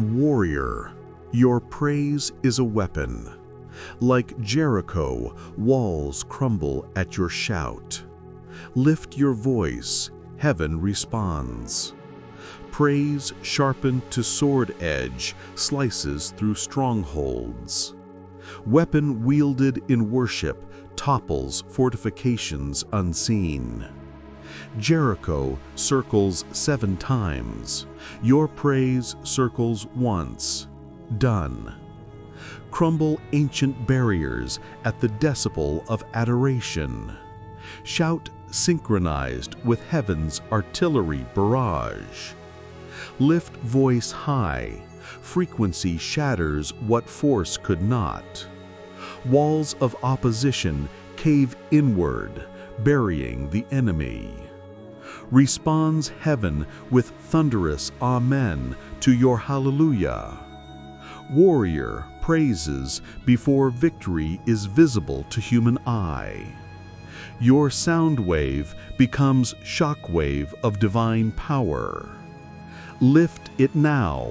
Warrior, your praise is a weapon. Like Jericho, walls crumble at your shout. Lift your voice, heaven responds. Praise sharpened to sword edge slices through strongholds. Weapon wielded in worship topples fortifications unseen. Jericho circles 7 times. Your praise circles once. Done. Crumble ancient barriers at the decibel of adoration. Shout synchronized with heaven's artillery barrage. Lift voice high. Frequency shatters what force could not. Walls of opposition cave inward, burying the enemy. Responds heaven with thunderous amen to your hallelujah. Warrior praises before victory is visible to human eye. Your sound wave becomes shockwave of divine power. Lift it now.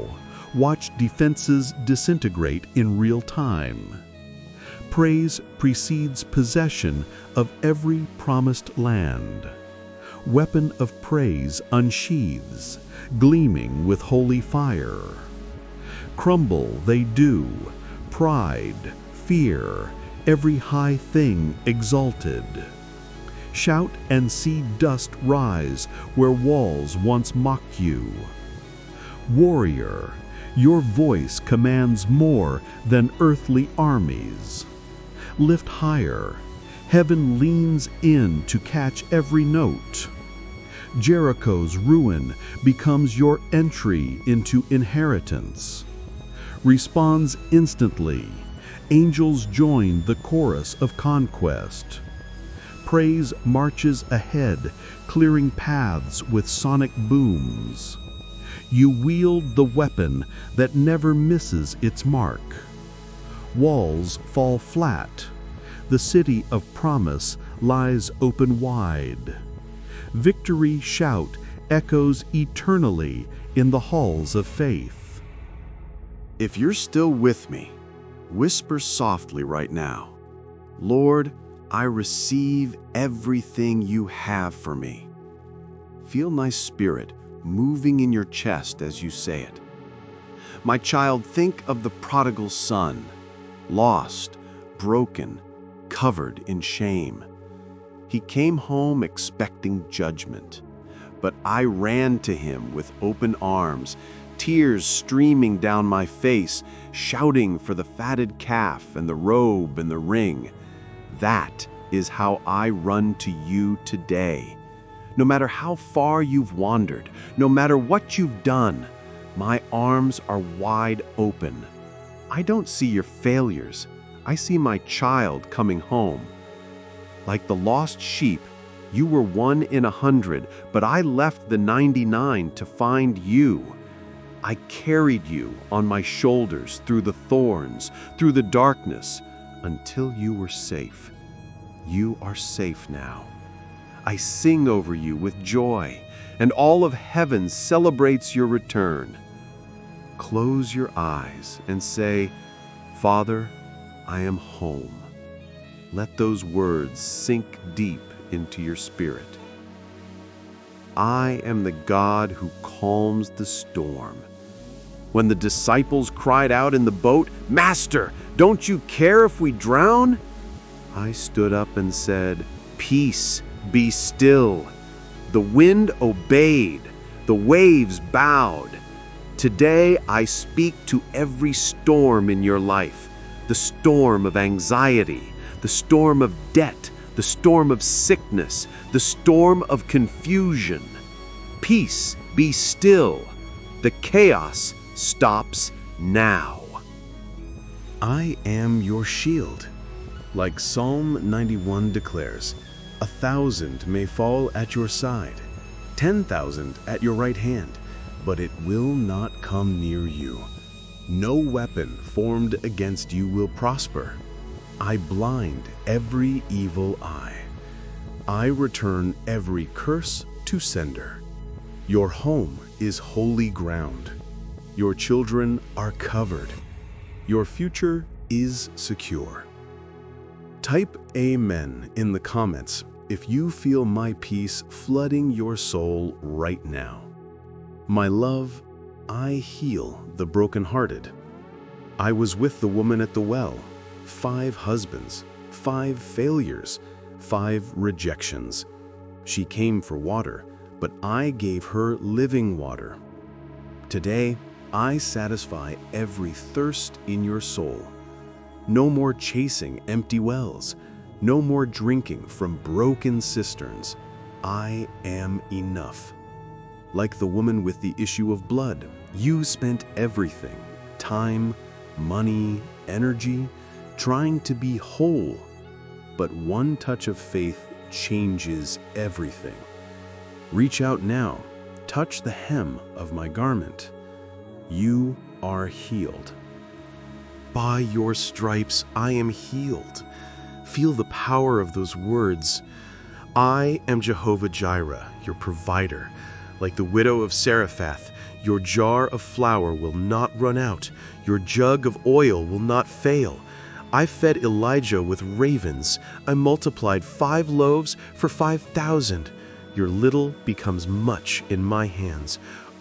Watch defenses disintegrate in real time. Praise precedes possession of every promised land. Weapon of praise unsheathes, gleaming with holy fire. Crumble they do, pride, fear, every high thing exalted. Shout and see dust rise where walls once mocked you. Warrior, your voice commands more than earthly armies. Lift higher. Heaven leans in to catch every note. Jericho's ruin becomes your entry into inheritance. Responds instantly. Angels join the chorus of conquest. Praise marches ahead, clearing paths with sonic booms. You wield the weapon that never misses its mark. Walls fall flat. The city of promise lies open wide. Victory shout echoes eternally in the halls of faith. If you're still with me, whisper softly right now, Lord, I receive everything you have for me. Feel my spirit moving in your chest as you say it. My child, think of the prodigal son, lost, broken, covered in shame. He came home expecting judgment, but I ran to him with open arms, tears streaming down my face, shouting for the fatted calf and the robe and the ring. That is how I run to you today. No matter how far you've wandered, no matter what you've done, my arms are wide open. I don't see your failures. I see my child coming home. Like the lost sheep, you were 1 in 100, but I left the 99 to find you. I carried you on my shoulders through the thorns, through the darkness, until you were safe. You are safe now. I sing over you with joy, and all of heaven celebrates your return. Close your eyes and say, Father, I am home. Let those words sink deep into your spirit. I am the God who calms the storm. When the disciples cried out in the boat, Master, don't you care if we drown? I stood up and said, Peace, be still. The wind obeyed, the waves bowed. Today I speak to every storm in your life, the storm of anxiety, the storm of debt, the storm of sickness, the storm of confusion. Peace, be still. The chaos stops now. I am your shield. Like Psalm 91 declares, 1,000 may fall at your side, 10,000 at your right hand, but it will not come near you. No weapon formed against you will prosper. I blind every evil eye. I return every curse to sender. Your home is holy ground. Your children are covered. Your future is secure. Type Amen in the comments if you feel my peace flooding your soul right now. My love, I heal the brokenhearted. I was with the woman at the well. 5 husbands, 5 failures, 5 rejections. She came for water, but I gave her living water. Today, I satisfy every thirst in your soul. No more chasing empty wells. No more drinking from broken cisterns. I am enough. Like the woman with the issue of blood, you spent everything, time, money, energy, trying to be whole. But one touch of faith changes everything. Reach out now, touch the hem of my garment. You are healed. By your stripes I am healed. Feel the power of those words. I am Jehovah Jireh, your provider. Like the widow of Zarephath, your jar of flour will not run out. Your jug of oil will not fail. I fed Elijah with ravens. I multiplied 5 loaves for 5,000. Your little becomes much in my hands.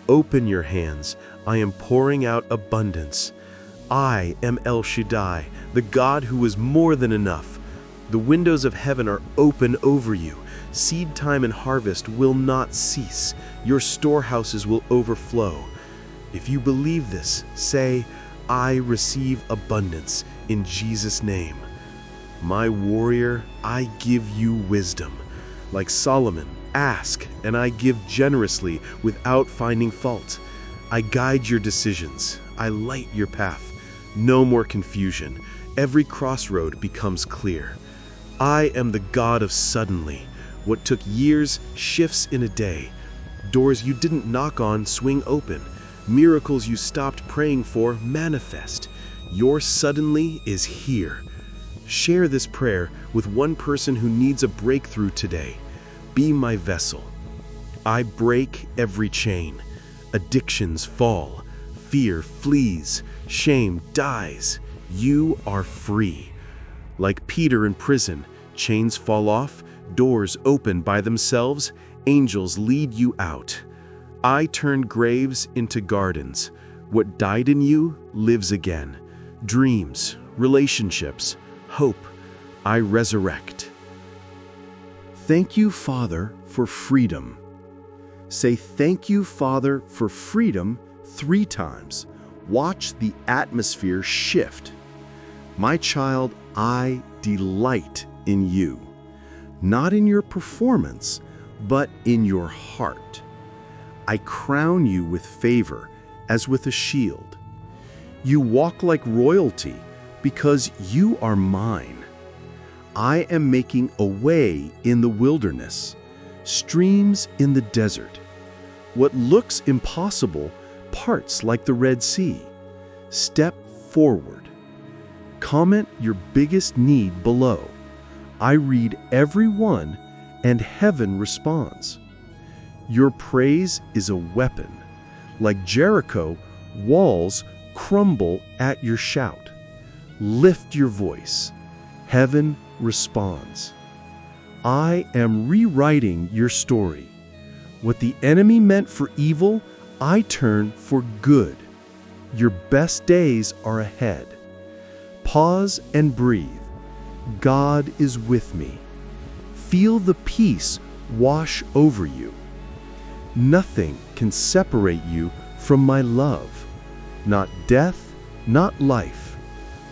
Open your hands. I am pouring out abundance. I am El Shaddai, the God who is more than enough. The windows of heaven are open over you. Seed time and harvest will not cease. Your storehouses will overflow. If you believe this, say, I receive abundance in Jesus' name. My warrior, I give you wisdom. Like Solomon, ask, and I give generously without finding fault. I guide your decisions. I light your path. No more confusion. Every crossroad becomes clear. I am the God of suddenly. What took years shifts in a day. Doors you didn't knock on swing open. Miracles you stopped praying for manifest. Your suddenly is here. Share this prayer with one person who needs a breakthrough today. Be my vessel. I break every chain. Addictions fall. Fear flees. Shame dies. You are free. Like Peter in prison, chains fall off, doors open by themselves, angels lead you out. I turn graves into gardens. What died in you lives again. Dreams, relationships, hope, I resurrect. Thank you, Father, for freedom. Say thank you, Father, for freedom 3 times. Watch the atmosphere shift. My child, I delight in you. Not in your performance, but in your heart. I crown you with favor as with a shield. You walk like royalty because you are mine. I am making a way in the wilderness, streams in the desert. What looks impossible parts like the Red Sea. Step forward. Comment your biggest need below. I read every one, and heaven responds. Your praise is a weapon. Like Jericho, walls crumble at your shout. Lift your voice. Heaven responds. I am rewriting your story. What the enemy meant for evil, I turn for good. Your best days are ahead. Pause and breathe. God is with me. Feel the peace wash over you. Nothing can separate you from my love. Not death, not life.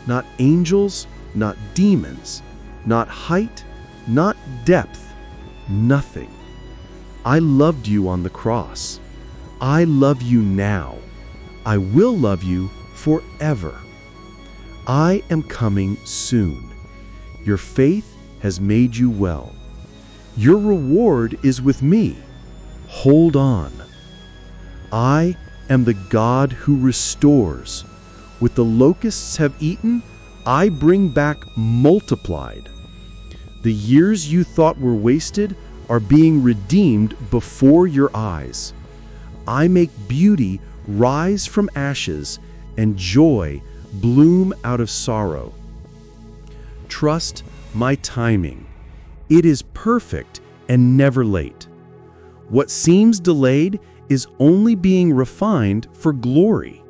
Not angels, not demons. Not height, not depth. Nothing. I loved you on the cross. I love you now. I will love you forever. I am coming soon. Your faith has made you well. Your reward is with me. Hold on. I am the God who restores. What the locusts have eaten, I bring back multiplied. The years you thought were wasted are being redeemed before your eyes. I make beauty rise from ashes, and joy bloom out of sorrow. Trust my timing. It is perfect and never late. What seems delayed is only being refined for glory.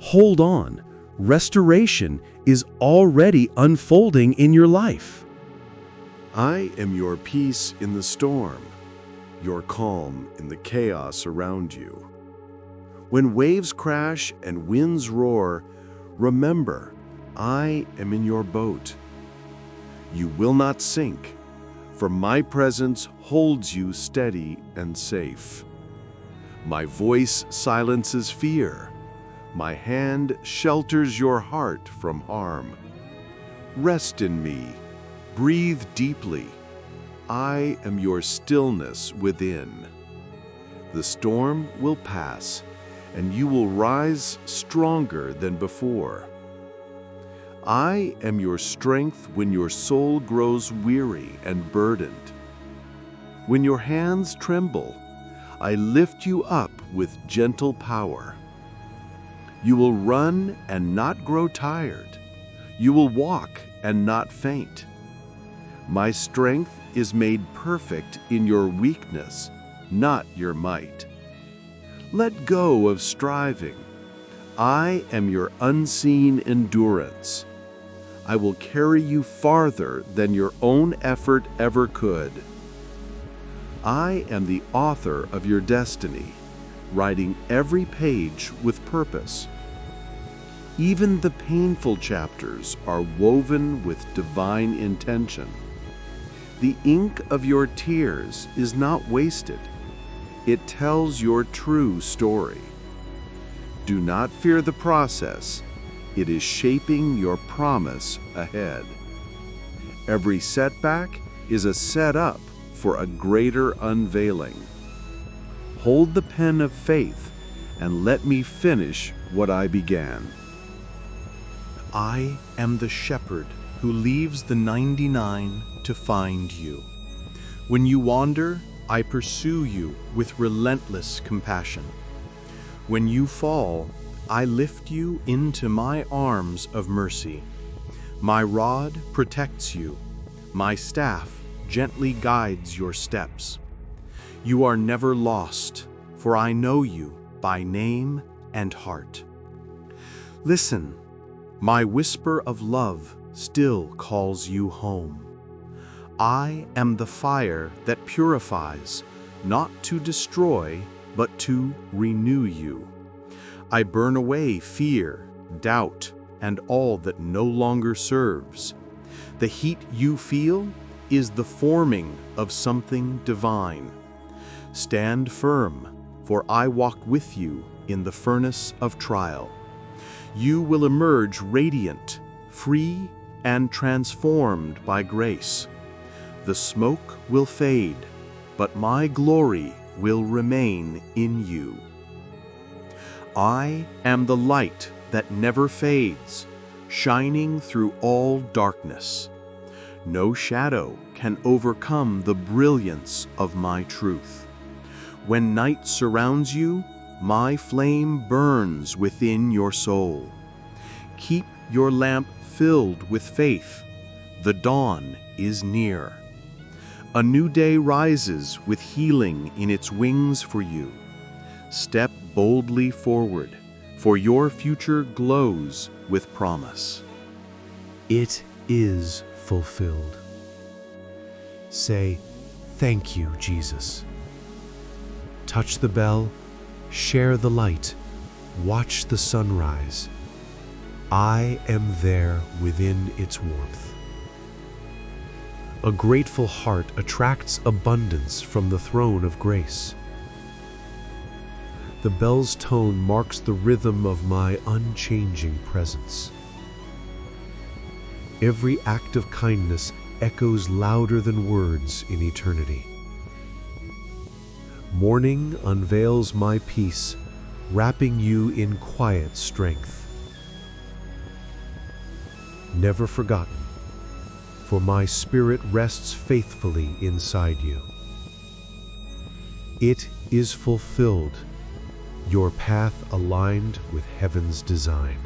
Hold on. Restoration is already unfolding in your life. I am your peace in the storm, your calm in the chaos around you. When waves crash and winds roar, remember, I am in your boat. You will not sink, for my presence holds you steady and safe. My voice silences fear. My hand shelters your heart from harm. Rest in me. Breathe deeply. I am your stillness within. The storm will pass, and you will rise stronger than before. I am your strength when your soul grows weary and burdened. When your hands tremble, I lift you up with gentle power. You will run and not grow tired. You will walk and not faint. My strength is made perfect in your weakness, not your might. Let go of striving. I am your unseen endurance. I will carry you farther than your own effort ever could. I am the author of your destiny, writing every page with purpose. Even the painful chapters are woven with divine intention. The ink of your tears is not wasted. It tells your true story. Do not fear the process. It is shaping your promise ahead. Every setback is a setup for a greater unveiling. Hold the pen of faith and let me finish what I began. I am the shepherd who leaves the 99 to find you. When you wander, I pursue you with relentless compassion. When you fall, I lift you into my arms of mercy. My rod protects you. My staff gently guides your steps. You are never lost, for I know you by name and heart. Listen, my whisper of love still calls you home. I am the fire that purifies, not to destroy, but to renew you. I burn away fear, doubt, and all that no longer serves. The heat you feel is the forming of something divine. Stand firm, for I walk with you in the furnace of trial. You will emerge radiant, free, and transformed by grace. The smoke will fade, but my glory will remain in you. I am the light that never fades, shining through all darkness. No shadow can overcome the brilliance of my truth. When night surrounds you, my flame burns within your soul. Keep your lamp filled with faith. The dawn is near. A new day rises with healing in its wings for you. Step boldly forward, for your future glows with promise. It is fulfilled. Say, "Thank you, Jesus." Touch the bell, share the light, watch the sunrise. I am there within its warmth. A grateful heart attracts abundance from the throne of grace. The bell's tone marks the rhythm of my unchanging presence. Every act of kindness echoes louder than words in eternity. Morning unveils my peace, wrapping you in quiet strength. Never forgotten, for my spirit rests faithfully inside you. It is fulfilled. your path aligned with heaven's design.